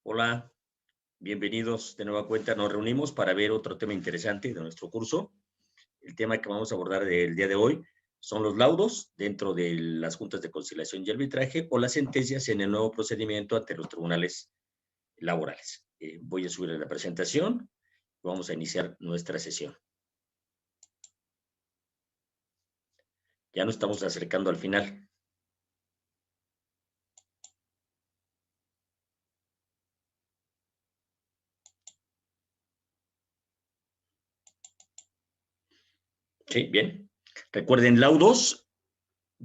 Hola, bienvenidos de nueva cuenta. Nos reunimos para ver otro tema interesante de nuestro curso. El tema que vamos a abordar del día de hoy son los laudos dentro de las juntas de conciliación y arbitraje o las sentencias en el nuevo procedimiento ante los tribunales laborales. Voy a subir la presentación. Vamos a iniciar nuestra sesión. Ya nos estamos acercando al final. Sí, bien. Recuerden, laudos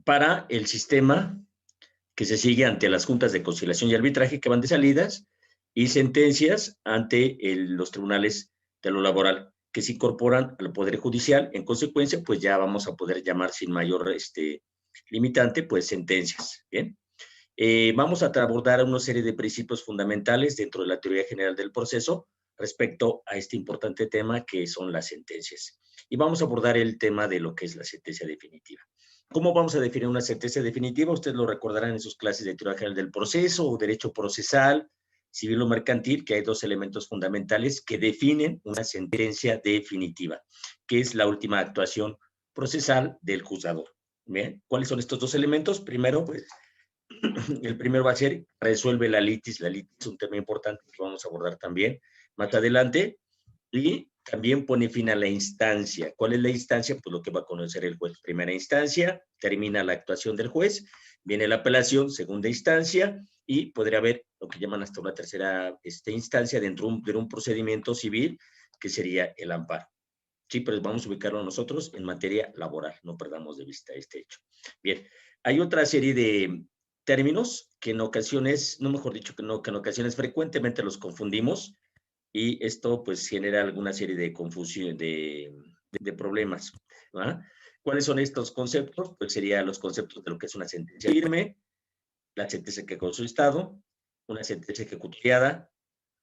para el sistema que se sigue ante las juntas de conciliación y arbitraje que van de salidas y sentencias ante los tribunales de lo laboral que se incorporan al Poder Judicial. En consecuencia, pues ya vamos a poder llamar sin mayor limitante, pues sentencias. Bien. Vamos a abordar una serie de principios fundamentales dentro de la teoría general del proceso respecto a este importante tema que son las sentencias. Y vamos a abordar el tema de lo que es la sentencia definitiva. ¿Cómo vamos a definir una sentencia definitiva? Ustedes lo recordarán en sus clases de teoría general del proceso o derecho procesal, civil o mercantil, que hay dos elementos fundamentales que definen una sentencia definitiva, que es la última actuación procesal del juzgador. ¿Bien? ¿Cuáles son estos dos elementos? Primero, pues, el primero va a ser resuelve la litis. La litis es un tema importante que vamos a abordar también más adelante. Y también pone fin a la instancia. ¿Cuál es la instancia? Pues lo que va a conocer el juez. Primera instancia, termina la actuación del juez, viene la apelación, segunda instancia, y podría haber lo que llaman hasta una tercera instancia dentro de un procedimiento civil, que sería el amparo. Sí, pero vamos a ubicarlo nosotros en materia laboral, no perdamos de vista este hecho. Bien, hay otra serie de términos que en ocasiones, no mejor dicho, que en ocasiones frecuentemente los confundimos, y esto pues genera alguna serie de confusión, de problemas. ¿Va? ¿Cuáles son estos conceptos? Pues serían los conceptos de lo que es una sentencia firme, la sentencia que causó estado, una sentencia ejecutoriada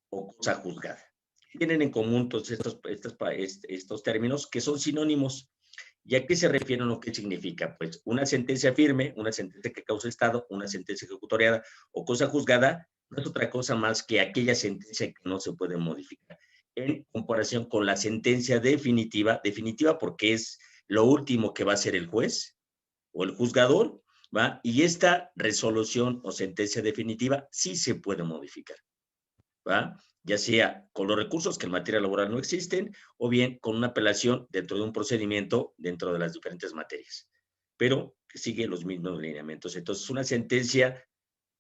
o cosa juzgada. Tienen en común todos estos términos que son sinónimos. ¿Y a qué se refieren o qué significa? Pues una sentencia firme, una sentencia que causa estado, una sentencia ejecutoriada o cosa juzgada, no es otra cosa más que aquella sentencia que no se puede modificar, en comparación con la sentencia definitiva, definitiva porque es lo último que va a hacer el juez o el juzgador, ¿va? Y esta resolución o sentencia definitiva sí se puede modificar, ¿va? Ya sea con los recursos que en materia laboral no existen, o bien con una apelación dentro de un procedimiento dentro de las diferentes materias, pero que sigue los mismos lineamientos. Entonces, una sentencia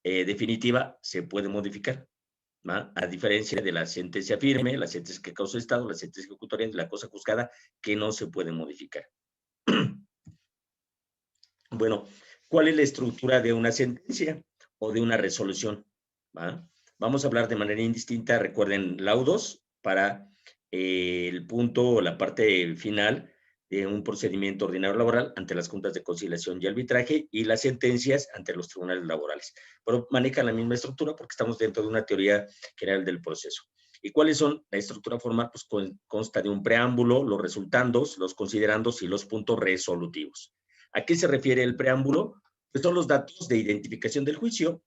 definitiva se puede modificar, ¿va? A diferencia de la sentencia firme, la sentencia que causa estado, la sentencia ejecutoria, la cosa juzgada, que no se puede modificar. Bueno, ¿cuál es la estructura de una sentencia o de una resolución? ¿Va? Vamos a hablar de manera indistinta, recuerden, laudos para el punto o la parte final de un procedimiento ordinario laboral ante las juntas de conciliación y arbitraje, y las sentencias ante los tribunales laborales. Pero manejan la misma estructura porque estamos dentro de una teoría general del proceso. ¿Y cuáles son? La estructura formal pues consta de un preámbulo, los resultandos, los considerandos y los puntos resolutivos. ¿A qué se refiere el preámbulo? Pues son los datos de identificación del juicio,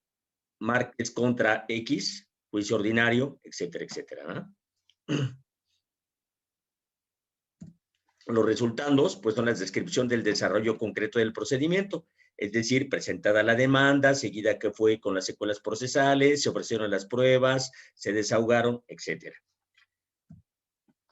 Márquez contra X, juicio ordinario, etcétera, etcétera. Los resultandos, pues son la descripción del desarrollo concreto del procedimiento, es decir, presentada la demanda, seguida que fue con las secuelas procesales, se ofrecieron las pruebas, se desahogaron, etcétera.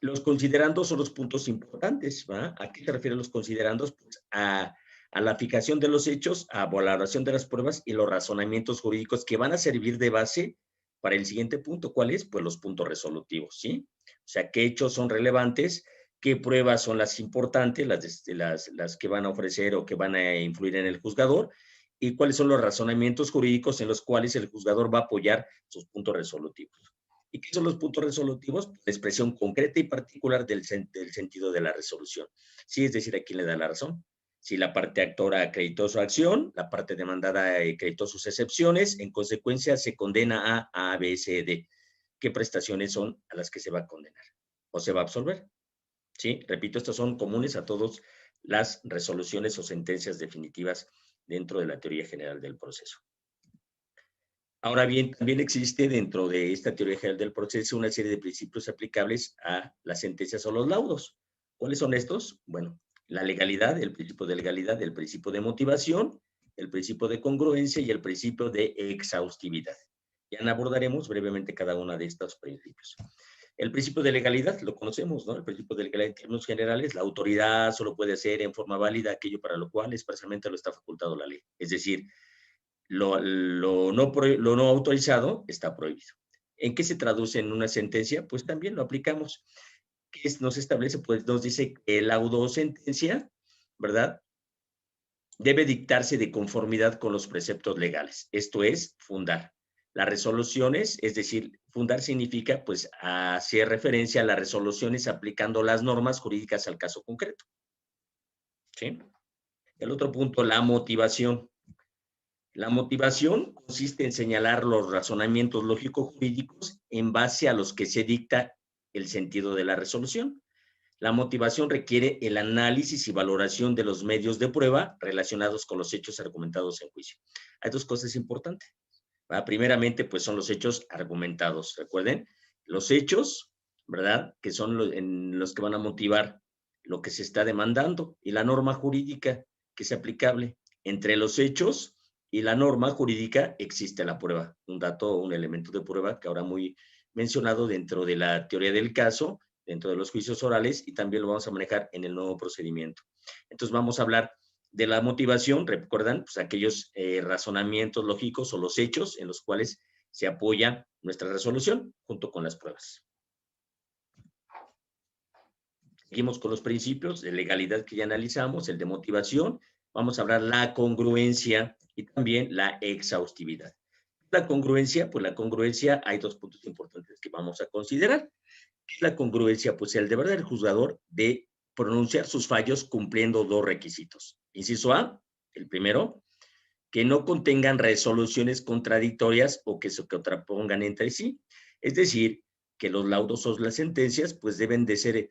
Los considerandos son los puntos importantes, ¿va? ¿A qué se refieren los considerandos? Pues a la fijación de los hechos, a valoración de las pruebas y los razonamientos jurídicos que van a servir de base para el siguiente punto. ¿Cuál es? Pues los puntos resolutivos, ¿sí? O sea, qué hechos son relevantes, qué pruebas son las importantes, las que van a ofrecer o que van a influir en el juzgador, y cuáles son los razonamientos jurídicos en los cuales el juzgador va a apoyar sus puntos resolutivos. ¿Y qué son los puntos resolutivos? La expresión concreta y particular del sentido de la resolución. Sí, es decir, a quién le da la razón. Si la parte actora acreditó su acción, la parte demandada acreditó sus excepciones, en consecuencia se condena a B, C, D. ¿Qué prestaciones son a las que se va a condenar o se va a absolver? Sí, repito, estos son comunes a todas las resoluciones o sentencias definitivas dentro de la teoría general del proceso. Ahora bien, también existe dentro de esta teoría general del proceso una serie de principios aplicables a las sentencias o los laudos. ¿Cuáles son estos? Bueno, la legalidad, el principio de legalidad, el principio de motivación, el principio de congruencia y el principio de exhaustividad. Ya abordaremos brevemente cada uno de estos principios. El principio de legalidad lo conocemos, ¿no? El principio de legalidad en términos generales, la autoridad solo puede hacer en forma válida aquello para lo cual expresamente lo está facultado la ley. Es decir, lo no autorizado está prohibido. ¿En qué se traduce en una sentencia? Pues también lo aplicamos. ¿Qué nos establece? Pues nos dice que la sentencia, ¿verdad? Debe dictarse de conformidad con los preceptos legales. Esto es fundar. Las resoluciones, es decir, fundar significa pues hacer referencia a las resoluciones aplicando las normas jurídicas al caso concreto. ¿Sí? El otro punto, la motivación. La motivación consiste en señalar los razonamientos lógico-jurídicos en base a los que se dicta el sentido de la resolución. La motivación requiere el análisis y valoración de los medios de prueba relacionados con los hechos argumentados en juicio. Hay dos cosas importantes. ¿Verdad? Primeramente, pues son los hechos argumentados. Recuerden, los hechos, ¿verdad? Que son los que van a motivar lo que se está demandando y la norma jurídica que es aplicable. Entre los hechos y la norma jurídica existe la prueba, un dato, un elemento de prueba que ahora muy mencionado dentro de la teoría del caso, dentro de los juicios orales y también lo vamos a manejar en el nuevo procedimiento. Entonces vamos a hablar de la motivación, recuerdan, pues aquellos razonamientos lógicos o los hechos en los cuales se apoya nuestra resolución junto con las pruebas. Seguimos con los principios de legalidad que ya analizamos, el de motivación, vamos a hablar la congruencia y también la exhaustividad. La congruencia, pues la congruencia, hay dos puntos importantes que vamos a considerar. ¿Qué es la congruencia? Pues el deber del juzgador de pronunciar sus fallos cumpliendo dos requisitos. Inciso A, el primero, que no contengan resoluciones contradictorias o que se contrapongan entre sí. Es decir, que los laudos o las sentencias pues deben de ser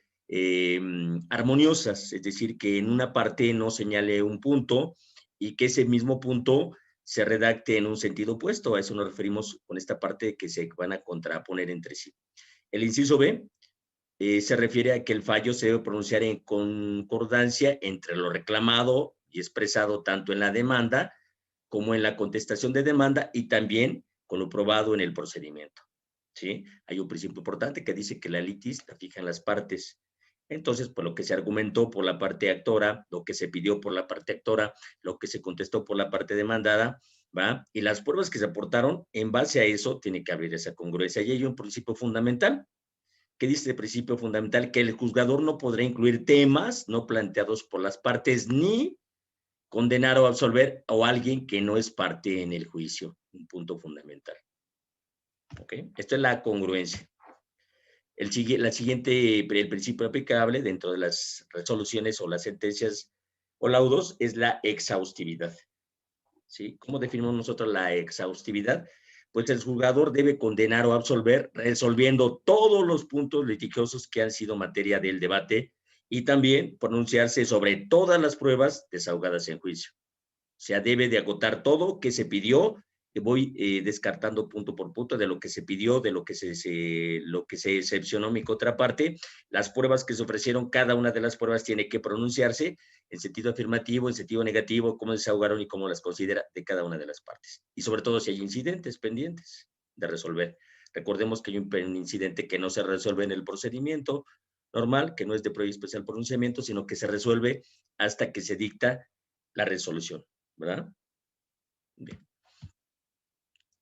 armoniosas, es decir, que en una parte no señale un punto y que ese mismo punto se redacte en un sentido opuesto. A eso nos referimos con esta parte de que se van a contraponer entre sí. El inciso B se refiere a que el fallo se debe pronunciar en concordancia entre lo reclamado y expresado tanto en la demanda como en la contestación de demanda y también con lo probado en el procedimiento. ¿Sí? Hay un principio importante que dice que la litis la fijan las partes. Entonces, pues lo que se argumentó por la parte actora, lo que se pidió por la parte actora, lo que se contestó por la parte demandada, ¿va? Y las pruebas que se aportaron, en base a eso, tiene que haber esa congruencia. Y hay un principio fundamental. ¿Qué dice el principio fundamental? Que el juzgador no podrá incluir temas no planteados por las partes ni condenar o absolver a alguien que no es parte en el juicio. Un punto fundamental. ¿Ok? Esto es la congruencia. El principio aplicable dentro de las resoluciones o las sentencias o laudos es la exhaustividad. ¿Sí? ¿Cómo definimos nosotros la exhaustividad? Pues el juzgador debe condenar o absolver resolviendo todos los puntos litigiosos que han sido materia del debate y también pronunciarse sobre todas las pruebas desahogadas en juicio. O sea, debe de agotar todo que se pidió. Voy descartando punto por punto de lo que se pidió, de lo que se excepcionó mi contraparte. Las pruebas que se ofrecieron, cada una de las pruebas tiene que pronunciarse en sentido afirmativo, en sentido negativo, cómo desahogaron y cómo las considera de cada una de las partes. Y sobre todo si hay incidentes pendientes de resolver. Recordemos que hay un incidente que no se resuelve en el procedimiento normal, que no es de previo especial pronunciamiento, sino que se resuelve hasta que se dicta la resolución. ¿Verdad? Bien.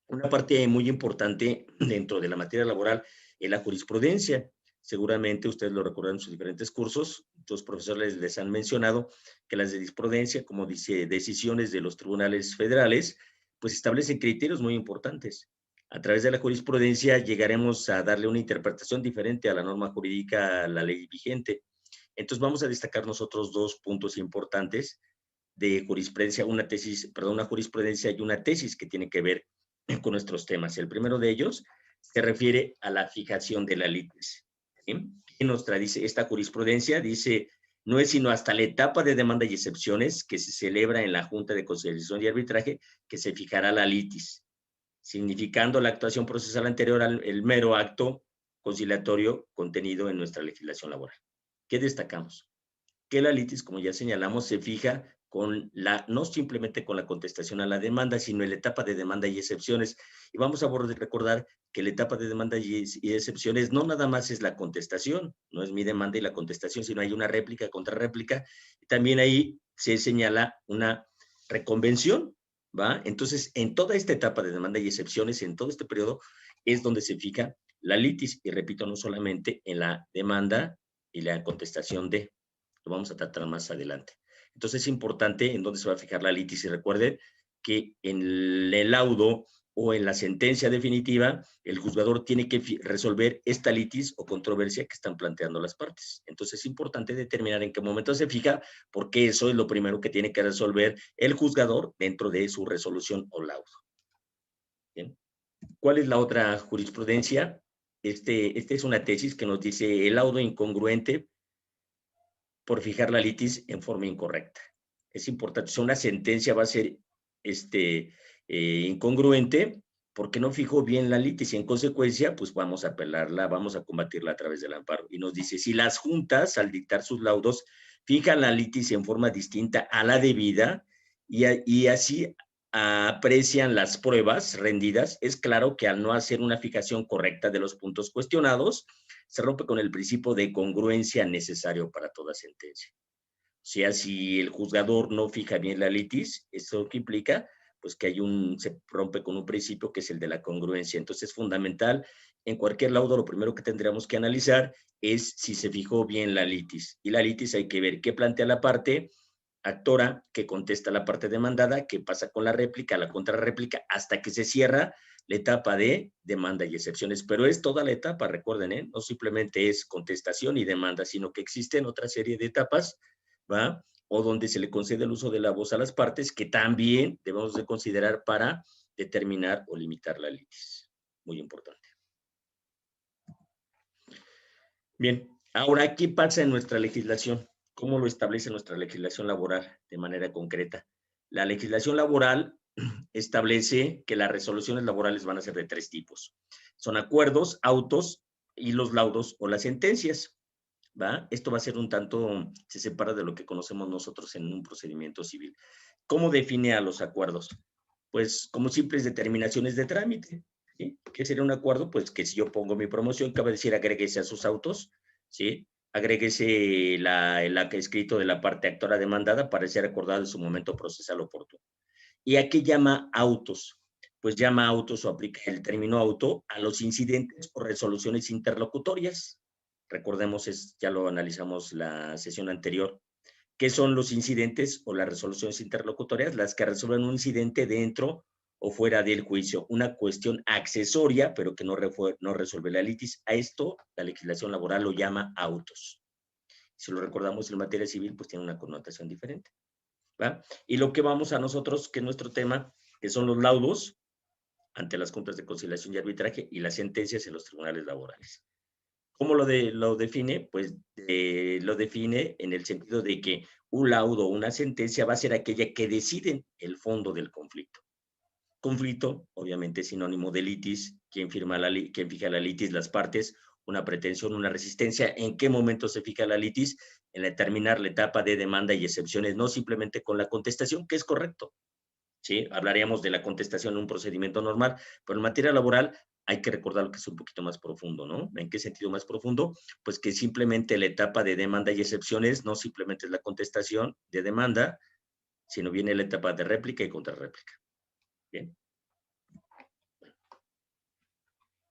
Una parte muy importante dentro de la materia laboral es la jurisprudencia. Seguramente ustedes lo recuerdan en sus diferentes cursos. Los profesores les han mencionado que las de jurisprudencia, como dice, decisiones de los tribunales federales, pues establecen criterios muy importantes. A través de la jurisprudencia llegaremos a darle una interpretación diferente a la norma jurídica, a la ley vigente. Entonces vamos a destacar nosotros dos puntos importantes de jurisprudencia, una jurisprudencia y una tesis que tiene que ver con nuestros temas. El primero de ellos se refiere a la fijación de la litis. ¿Sí? ¿Qué nos trae esta jurisprudencia? Dice, no es sino hasta la etapa de demanda y excepciones que se celebra en la Junta de Conciliación y Arbitraje que se fijará la litis. significando la actuación procesal anterior al el mero acto conciliatorio contenido en nuestra legislación laboral. ¿Qué destacamos? Que la litis, como ya señalamos, se fija con no simplemente con la contestación a la demanda, sino en la etapa de demanda y excepciones. Y vamos a recordar que la etapa de demanda y excepciones no nada más es la contestación, no es mi demanda y la contestación, sino hay una réplica, contrarréplica, y también ahí se señala una reconvención, ¿va? Entonces, en toda esta etapa de demanda y excepciones, en todo este periodo, es donde se fija la litis, y repito, no solamente en la demanda y la contestación de, lo vamos a tratar más adelante. Entonces es importante en dónde se va a fijar la litis, y recuerden que en el laudo o en la sentencia definitiva, el juzgador tiene que resolver esta litis o controversia que están planteando las partes. Entonces es importante determinar en qué momento se fija, porque eso es lo primero que tiene que resolver el juzgador dentro de su resolución o laudo. ¿Bien? ¿Cuál es la otra jurisprudencia? Esta es una tesis que nos dice el laudo incongruente por fijar la litis en forma incorrecta. Es importante, si una sentencia va a ser incongruente porque no fijó bien la litis, y en consecuencia, pues vamos a apelarla, vamos a combatirla a través del amparo. Y nos dice, si las juntas, al dictar sus laudos, fijan la litis en forma distinta a la debida, y así aprecian las pruebas rendidas, es claro que al no hacer una fijación correcta de los puntos cuestionados, se rompe con el principio de congruencia necesario para toda sentencia. O sea, si el juzgador no fija bien la litis, ¿eso qué implica? Pues que se rompe con un principio que es el de la congruencia. Entonces es fundamental, en cualquier laudo, lo primero que tendríamos que analizar es si se fijó bien la litis. Y la litis hay que ver qué plantea la parte actora, que contesta la parte demandada, qué pasa con la réplica, la contrarréplica, hasta que se cierra la etapa de demanda y excepciones. Pero es toda la etapa, recuerden, no simplemente es contestación y demanda, sino que existen otra serie de etapas, ¿va? O donde se le concede el uso de la voz a las partes, que también debemos de considerar para determinar o limitar la litis. Muy importante. Bien, ahora, ¿qué pasa en nuestra legislación? ¿Cómo lo establece nuestra legislación laboral de manera concreta? La legislación laboral establece que las resoluciones laborales van a ser de 3 tipos. Son acuerdos, autos y los laudos o las sentencias, ¿va? Esto va a ser un tanto, se separa de lo que conocemos nosotros en un procedimiento civil. ¿Cómo define a los acuerdos? Pues como simples determinaciones de trámite, ¿sí? ¿Qué sería un acuerdo? Pues que si yo pongo mi promoción, cabe decir agréguese a sus autos, ¿sí? Agréguese el escrito de la parte actora demandada para ser acordado en su momento procesal oportuno. ¿Y a qué llama autos? Pues llama autos o aplica el término auto a los incidentes o resoluciones interlocutorias. Recordemos, ya lo analizamos la sesión anterior. ¿Qué son los incidentes o las resoluciones interlocutorias? Las que resuelven un incidente dentro o fuera del juicio, una cuestión accesoria, pero que no resuelve la litis. A esto la legislación laboral lo llama autos. Si lo recordamos en materia civil, pues tiene una connotación diferente, ¿va? Y lo que vamos a nosotros, que es nuestro tema, que son los laudos ante las juntas de conciliación y arbitraje y las sentencias en los tribunales laborales. ¿Cómo lo define? Pues lo define en el sentido de que un laudo o una sentencia va a ser aquella que deciden el fondo del conflicto. Conflicto, obviamente, es sinónimo de litis. ¿Quién fija la litis? Las partes. Una pretensión, una resistencia. ¿En qué momento se fija la litis? En determinar la etapa de demanda y excepciones, no simplemente con la contestación, que es correcto. ¿Sí? Hablaríamos de la contestación en un procedimiento normal, pero en materia laboral hay que recordar que es un poquito más profundo, ¿no? ¿En qué sentido más profundo? Pues que simplemente la etapa de demanda y excepciones no simplemente es la contestación de demanda, sino viene la etapa de réplica y contrarréplica. Bien.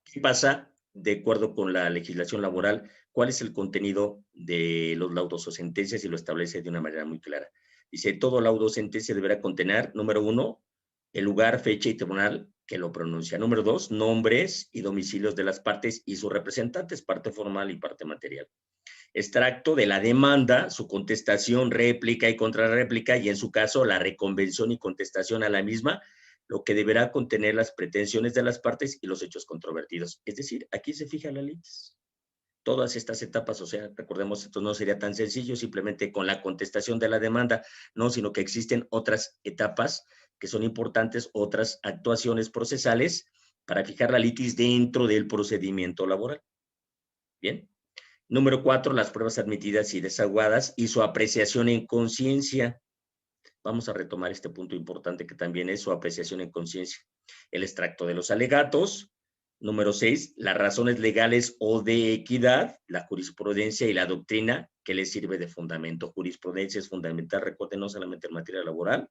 ¿Qué pasa de acuerdo con la legislación laboral? ¿Cuál es el contenido de los laudos o sentencias? Y lo establece de una manera muy clara. Dice, todo laudo o sentencia deberá contener, número 1, el lugar, fecha y tribunal que lo pronuncia. Número 2, nombres y domicilios de las partes y sus representantes, parte formal y parte material. Extracto de la demanda, su contestación, réplica y contrarréplica, y en su caso la reconvención y contestación a la misma, lo que deberá contener las pretensiones de las partes y los hechos controvertidos. Es decir, aquí se fija la litis. Todas estas etapas, o sea, recordemos, esto no sería tan sencillo simplemente con la contestación de la demanda, no, sino que existen otras etapas que son importantes otras actuaciones procesales para fijar la litis dentro del procedimiento laboral. Bien. Número 4, las pruebas admitidas y desaguadas y su apreciación en conciencia. Vamos a retomar este punto importante que también es su apreciación en conciencia. El extracto de los alegatos. Número 6, las razones legales o de equidad, la jurisprudencia y la doctrina que les sirve de fundamento. Jurisprudencia es fundamental, recuerden, no solamente en materia laboral,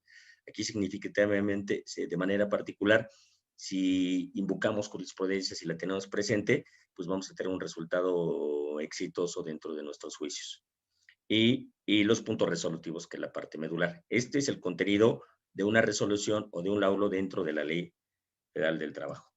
aquí significativamente, de manera particular, si invocamos jurisprudencia, si la tenemos presente, pues vamos a tener un resultado exitoso dentro de nuestros juicios. Y los puntos resolutivos, que es la parte medular. Este es el contenido de una resolución o de un laudo dentro de la Ley Federal del Trabajo.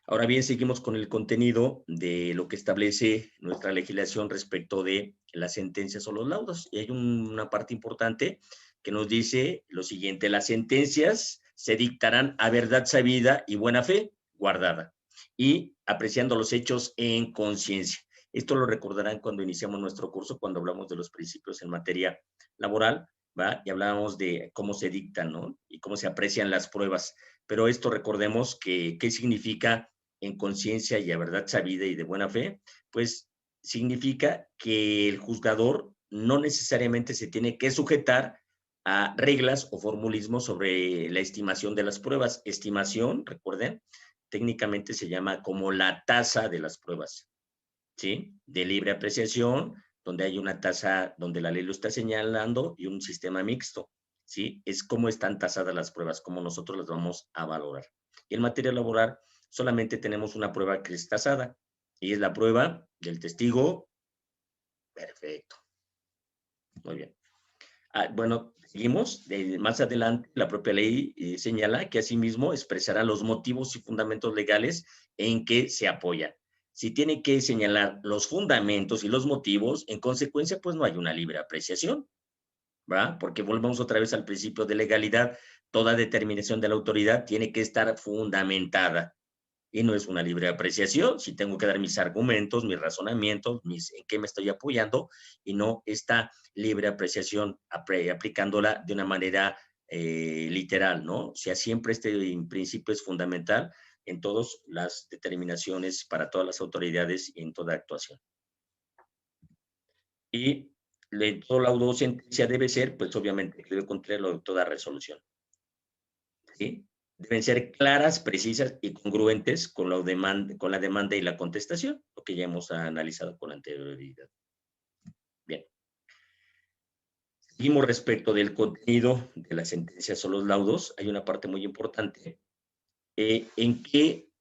Ahora bien, seguimos con el contenido de lo que establece nuestra legislación respecto de las sentencias o los laudos. Y hay una parte importante que nos dice lo siguiente: las sentencias se dictarán a verdad sabida y buena fe guardada, y apreciando los hechos en conciencia. Esto lo recordarán cuando iniciamos nuestro curso, cuando hablamos de los principios en materia laboral, ¿va? Y hablábamos de cómo se dictan, ¿no? Y cómo se aprecian las pruebas. Pero esto, recordemos que, ¿qué significa en conciencia y a verdad sabida y de buena fe? Pues significa que el juzgador no necesariamente se tiene que sujetar a reglas o formulismos sobre la estimación de las pruebas. Estimación, recuerden, técnicamente se llama como la tasa de las pruebas, ¿sí? De libre apreciación, donde hay una tasa donde la ley lo está señalando, y un sistema mixto, ¿sí? Es cómo están tasadas las pruebas, cómo nosotros las vamos a valorar. Y en materia laboral solamente tenemos una prueba que es tasada, y es la prueba del testigo. Perfecto. Muy bien. Bueno, seguimos. Más adelante, la propia ley señala que asimismo expresará los motivos y fundamentos legales en que se apoya. Si tiene que señalar los fundamentos y los motivos, en consecuencia, pues no hay una libre apreciación, ¿va? Porque volvemos otra vez al principio de legalidad. Toda determinación de la autoridad tiene que estar fundamentada, y no es una libre apreciación. Si tengo que dar mis argumentos, mis razonamientos, en qué me estoy apoyando, y no esta libre apreciación aplicándola de una manera literal, ¿no? O sea, siempre este principio es fundamental en todas las determinaciones para todas las autoridades y en toda actuación. Y todo laudo o sentencia debe ser, pues obviamente, debe contener toda resolución, ¿sí? Deben ser claras, precisas y congruentes con la demanda y la contestación, lo que ya hemos analizado con anterioridad. Bien. Seguimos respecto del contenido de las sentencias o los laudos. Hay una parte muy importante. ¿En qué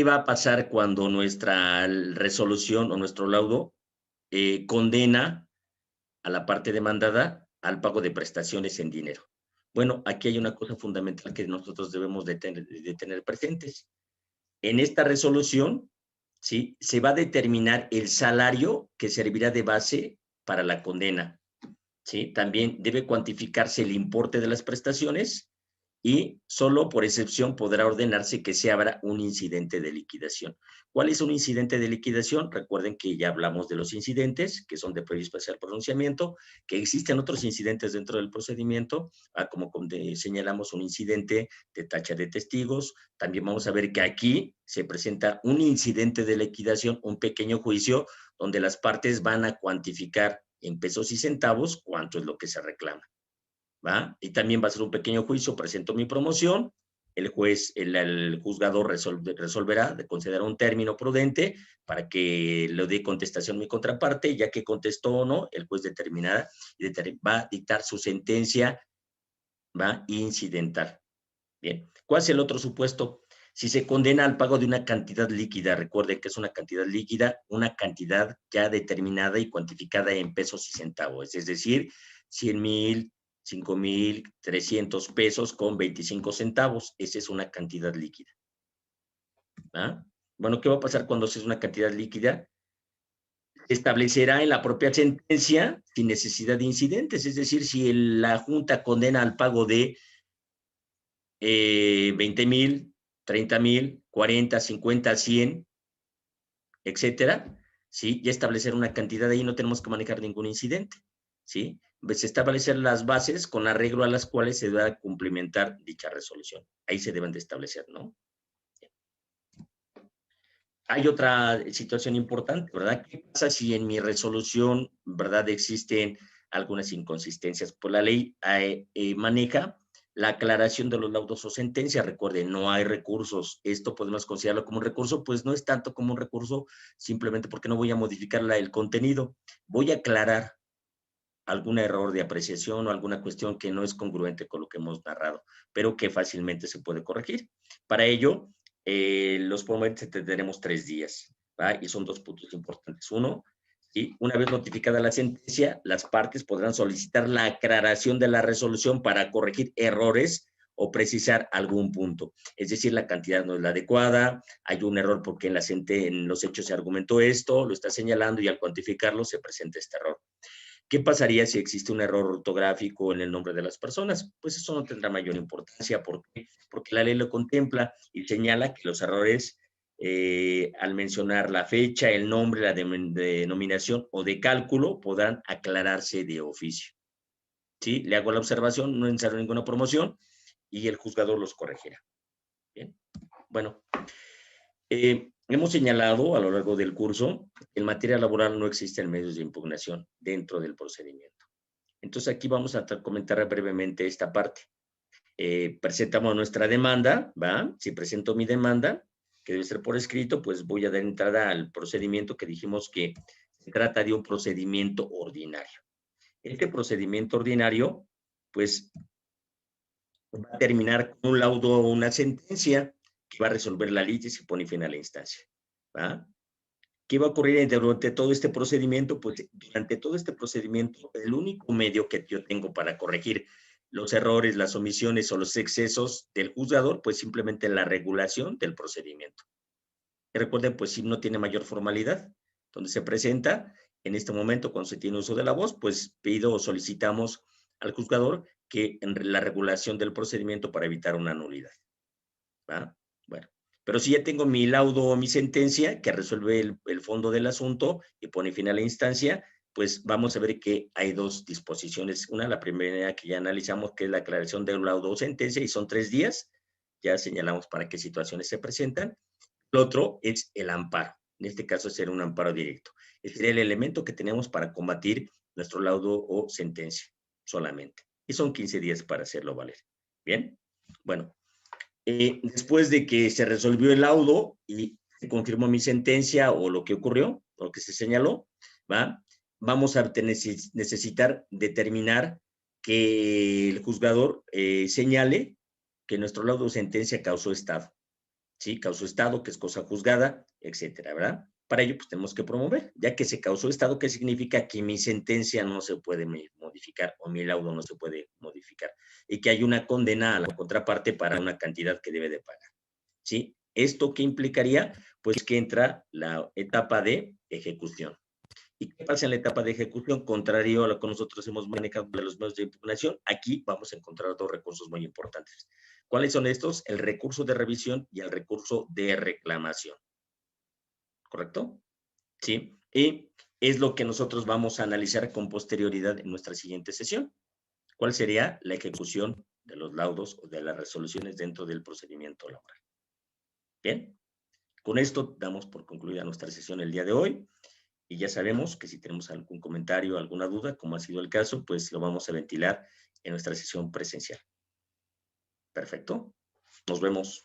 va a pasar cuando nuestra resolución o nuestro laudo condena a la parte demandada al pago de prestaciones en dinero? Bueno, aquí hay una cosa fundamental que nosotros debemos de tener presentes. En esta resolución, ¿sí?, se va a determinar el salario que servirá de base para la condena, ¿sí? También debe cuantificarse el importe de las prestaciones, y solo por excepción podrá ordenarse que se abra un incidente de liquidación. ¿Cuál es un incidente de liquidación? Recuerden que ya hablamos de los incidentes, que son de previo especial pronunciamiento, que existen otros incidentes dentro del procedimiento, como señalamos, un incidente de tacha de testigos. También vamos a ver que aquí se presenta un incidente de liquidación, un pequeño juicio, donde las partes van a cuantificar en pesos y centavos cuánto es lo que se reclama, ¿va? Y también va a ser un pequeño juicio. Presento mi promoción, el juez, el juzgador resolverá de considerar un término prudente para que le dé contestación mi contraparte. Ya que contestó o no, el juez determinará y va a dictar su sentencia, va incidental. Bien, ¿cuál es el otro supuesto? Si se condena al pago de una cantidad líquida. Recuerden que es una cantidad líquida, una cantidad ya determinada y cuantificada en pesos y centavos, es decir, 100,000, 5,300 pesos con 25 centavos. Esa es una cantidad líquida. ¿Ah? Bueno, ¿qué va a pasar cuando es una cantidad líquida? Establecerá en la propia sentencia sin necesidad de incidentes, es decir, si la Junta condena al pago de 20,000, 30,000, 40, 50, 100, etcétera, ¿sí? Ya establecer una cantidad ahí, no tenemos que manejar ningún incidente, ¿sí? se establecen las bases con arreglo a las cuales se debe cumplimentar dicha resolución. Ahí se deben de establecer, ¿no? Hay otra situación importante, ¿verdad? ¿Qué pasa si en mi resolución, ¿verdad?, existen algunas inconsistencias? Pues la ley maneja la aclaración de los laudos o sentencias. Recuerden, no hay recursos. Esto podemos considerarlo como un recurso, pues no es tanto como un recurso, simplemente porque no voy a modificar el contenido. Voy a aclarar algún error de apreciación o alguna cuestión que no es congruente con lo que hemos narrado, pero que fácilmente se puede corregir. Para ello, los promotores tendremos 3 días, ¿va? Y son 2 puntos importantes. Uno, ¿sí?, una vez notificada la sentencia, las partes podrán solicitar la aclaración de la resolución para corregir errores o precisar algún punto. Es decir, la cantidad no es la adecuada, hay un error porque en los hechos se argumentó esto, lo está señalando y al cuantificarlo se presenta este error. ¿Qué pasaría si existe un error ortográfico en el nombre de las personas? Pues eso no tendrá mayor importancia. ¿Por qué? Porque la ley lo contempla y señala que los errores, al mencionar la fecha, el nombre, la denominación o de cálculo, podrán aclararse de oficio. ¿Sí? Le hago la observación, no es necesario ninguna promoción y el juzgador los corregirá. Bien. Bueno, hemos señalado a lo largo del curso que en materia laboral no existen medios de impugnación dentro del procedimiento. Entonces aquí vamos a comentar brevemente esta parte. Presentamos nuestra demanda, ¿va? Si presento mi demanda, que debe ser por escrito, pues voy a dar entrada al procedimiento que dijimos que se trata de un procedimiento ordinario. Este procedimiento ordinario, pues, va a terminar con un laudo o una sentencia que va a resolver la ley y se pone fin a la instancia, ¿va? ¿Qué va a ocurrir durante todo este procedimiento? Pues durante todo este procedimiento, el único medio que yo tengo para corregir los errores, las omisiones o los excesos del juzgador, pues simplemente la regulación del procedimiento. Y recuerden, pues si no tiene mayor formalidad, donde se presenta, en este momento, cuando se tiene uso de la voz, pues pido o solicitamos al juzgador que en la regulación del procedimiento para evitar una nulidad, ¿va? Bueno, pero si ya tengo mi laudo o mi sentencia que resuelve el fondo del asunto y pone fin a la instancia, pues vamos a ver que hay 2 disposiciones. Una, la primera que ya analizamos, que es la aclaración de un laudo o sentencia, y son 3 días. Ya señalamos para qué situaciones se presentan. El otro es el amparo. En este caso será un amparo directo. Este sería el elemento que tenemos para combatir nuestro laudo o sentencia solamente. Y son 15 días para hacerlo valer. Bien, bueno. Después de que se resolvió el laudo y se confirmó mi sentencia o lo que ocurrió, o lo que se señaló, ¿va? Vamos a necesitar determinar que el juzgador señale que nuestro laudo o sentencia causó estado, ¿sí? Causó estado, que es cosa juzgada, etcétera, ¿verdad? Para ello, pues tenemos que promover, ya que se causó estado, ¿qué significa? Que mi sentencia no se puede modificar o mi laudo no se puede modificar y que hay una condena a la contraparte para una cantidad que debe de pagar, ¿sí? ¿Esto qué implicaría? Pues que entra la etapa de ejecución. ¿Y qué pasa en la etapa de ejecución? Contrario a lo que nosotros hemos manejado de los medios de impugnación, aquí vamos a encontrar 2 recursos muy importantes. ¿Cuáles son estos? El recurso de revisión y el recurso de reclamación. ¿Correcto? ¿Sí? Y es lo que nosotros vamos a analizar con posterioridad en nuestra siguiente sesión. ¿Cuál sería la ejecución de los laudos o de las resoluciones dentro del procedimiento laboral? Bien, con esto damos por concluida nuestra sesión el día de hoy. Y ya sabemos que si tenemos algún comentario, alguna duda, como ha sido el caso, pues lo vamos a ventilar en nuestra sesión presencial. Perfecto. Nos vemos.